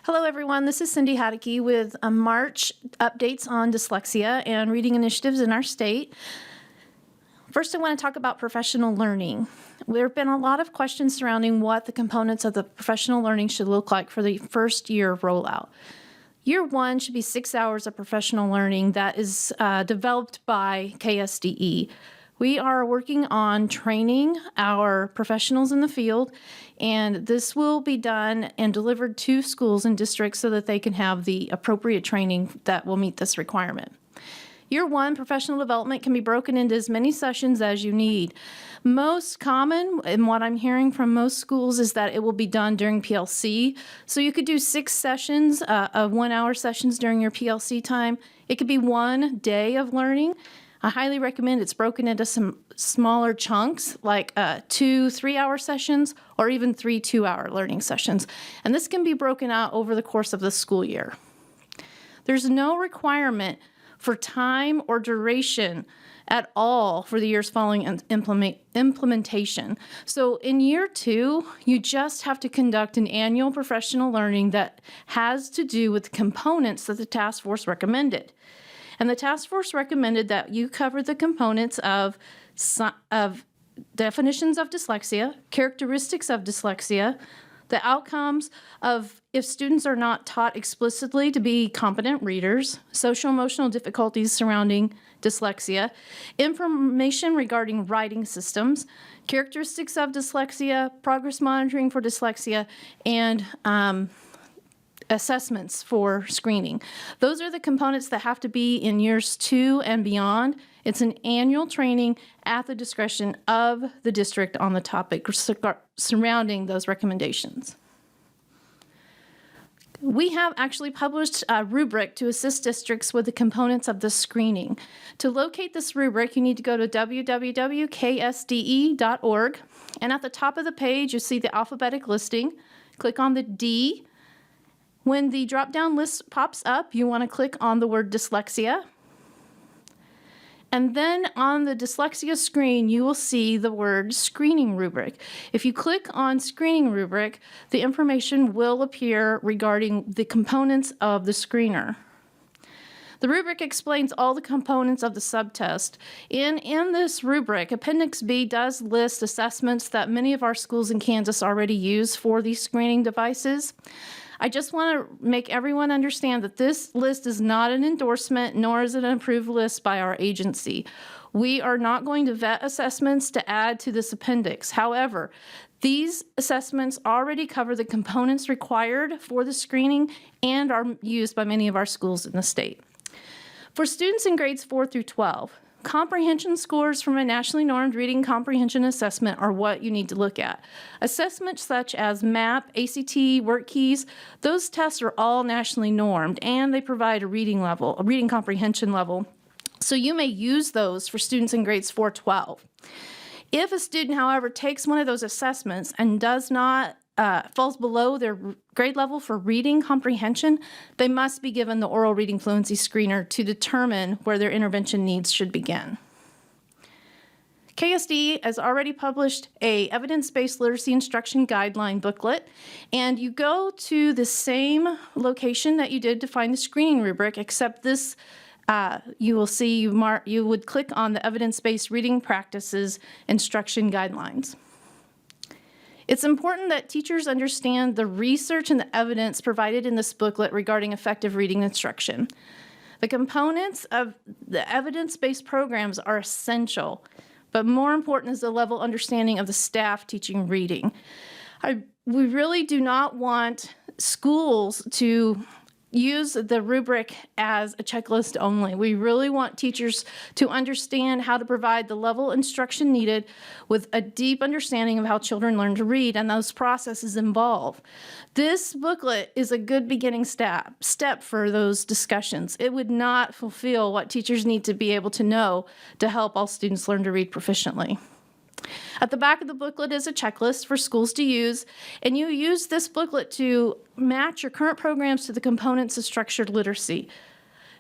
Hello, everyone. This is Cindy Hadicke with March updates on dyslexia and reading initiatives in our state. First, I want to talk about professional learning. There have been a lot of questions surrounding what the components of the professional learning should look like for the first year of rollout. Year one should be 6 hours of professional learning that is developed by KSDE. We are working on training our professionals in the field, and this will be done and delivered to schools and districts so that they can have the appropriate training that will meet this requirement. Year one, professional development can be broken into as many sessions as you need. Most common, and what I'm hearing from most schools, is that it will be done during PLC. So you could do 6 sessions of 1-hour sessions during your PLC time. It could be 1 day of learning. I highly recommend it's broken into some smaller chunks, like 2 3-hour sessions or even 3 2-hour learning sessions. And this can be broken out over the course of the school year. There's no requirement for time or duration at all for the years following implementation. So in year 2, you just have to conduct an annual professional learning that has to do with the components that the task force recommended. And the task force recommended that you cover the components of definitions of dyslexia, characteristics of dyslexia, the outcomes of if students are not taught explicitly to be competent readers, social-emotional difficulties surrounding dyslexia, information regarding writing systems, characteristics of dyslexia, progress monitoring for dyslexia, and assessments for screening. Those are the components that have to be in years 2 and beyond. It's an annual training at the discretion of the district on the topic surrounding those recommendations. We have actually published a rubric to assist districts with the components of the screening. To locate this rubric, you need to go to www.ksde.org, and at the top of the page, you see the alphabetic listing. Click on the D. When the drop-down list pops up, you want to click on the word dyslexia. And then on the dyslexia screen, you will see the word screening rubric. If you click on screening rubric, the information will appear regarding the components of the screener. The rubric explains all the components of the subtest. In this rubric, Appendix B does list assessments that many of our schools in Kansas already use for these screening devices. I just want to make everyone understand that this list is not an endorsement, nor is it an approved list by our agency. We are not going to vet assessments to add to this appendix. However, these assessments already cover the components required for the screening and are used by many of our schools in the state. For students in grades 4 through 12, comprehension scores from a nationally normed reading comprehension assessment are what you need to look at. Assessments such as MAP, ACT, Work Keys, those tests are all nationally normed, and they provide a reading comprehension level. So you may use those for students in grades 4-12. If a student, however, takes one of those assessments and does not falls below their grade level for reading comprehension, they must be given the oral reading fluency screener to determine where their intervention needs should begin. KSDE has already published a evidence-based literacy instruction guideline booklet, and you go to the same location that you did to find the screening rubric, except this you will see you would click on the evidence-based reading practices instruction guidelines. It's important that teachers understand the research and the evidence provided in this booklet regarding effective reading instruction. The components of the evidence-based programs are essential, but more important is the level understanding of the staff teaching reading. We really do not want schools to use the rubric as a checklist only. We really want teachers to understand how to provide the level of instruction needed with a deep understanding of how children learn to read and those processes involved. This booklet is a good beginning step for those discussions. It would not fulfill what teachers need to be able to know to help all students learn to read proficiently. At the back of the booklet is a checklist for schools to use, and you use this booklet to match your current programs to the components of structured literacy.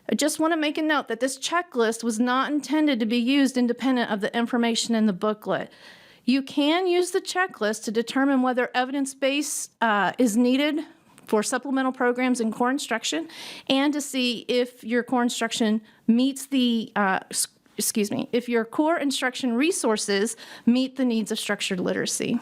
I just want to make a note that this checklist was not intended to be used independent of the information in the booklet. You can use the checklist to determine whether evidence-based is needed for supplemental programs in core instruction and to see if your core instruction meets the, if your core instruction resources meet the needs of structured literacy.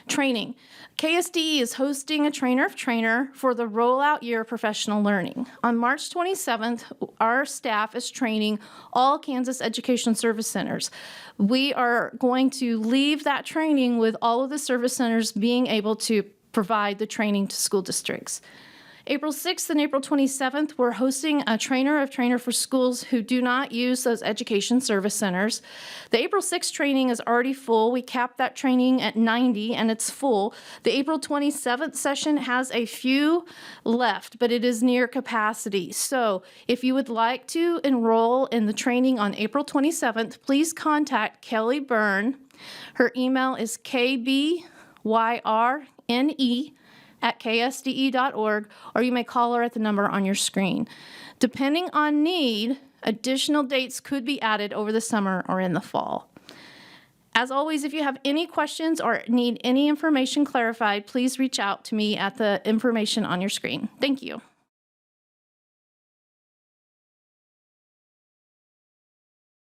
Training. KSDE is hosting a trainer of trainer for the rollout year of professional learning. On March 27th, our staff is training all Kansas Education Service Centers. We are going to leave that training with all of the service centers being able to provide the training to school districts. April 6th and April 27th, we're hosting a trainer of trainer for schools who do not use those education service centers. The April 6th training is already full. We capped that training at 90 and it's full. The April 27th session has a few left, but it is near capacity. So if you would like to enroll in the training on April 27th, please contact Kelly Byrne. Her email is kbyrne@ksde.org, or you may call her at the number on your screen. Depending on need, additional dates could be added over the summer or in the fall. As always, if you have any questions or need any information clarified, please reach out to me at the information on your screen. Thank you.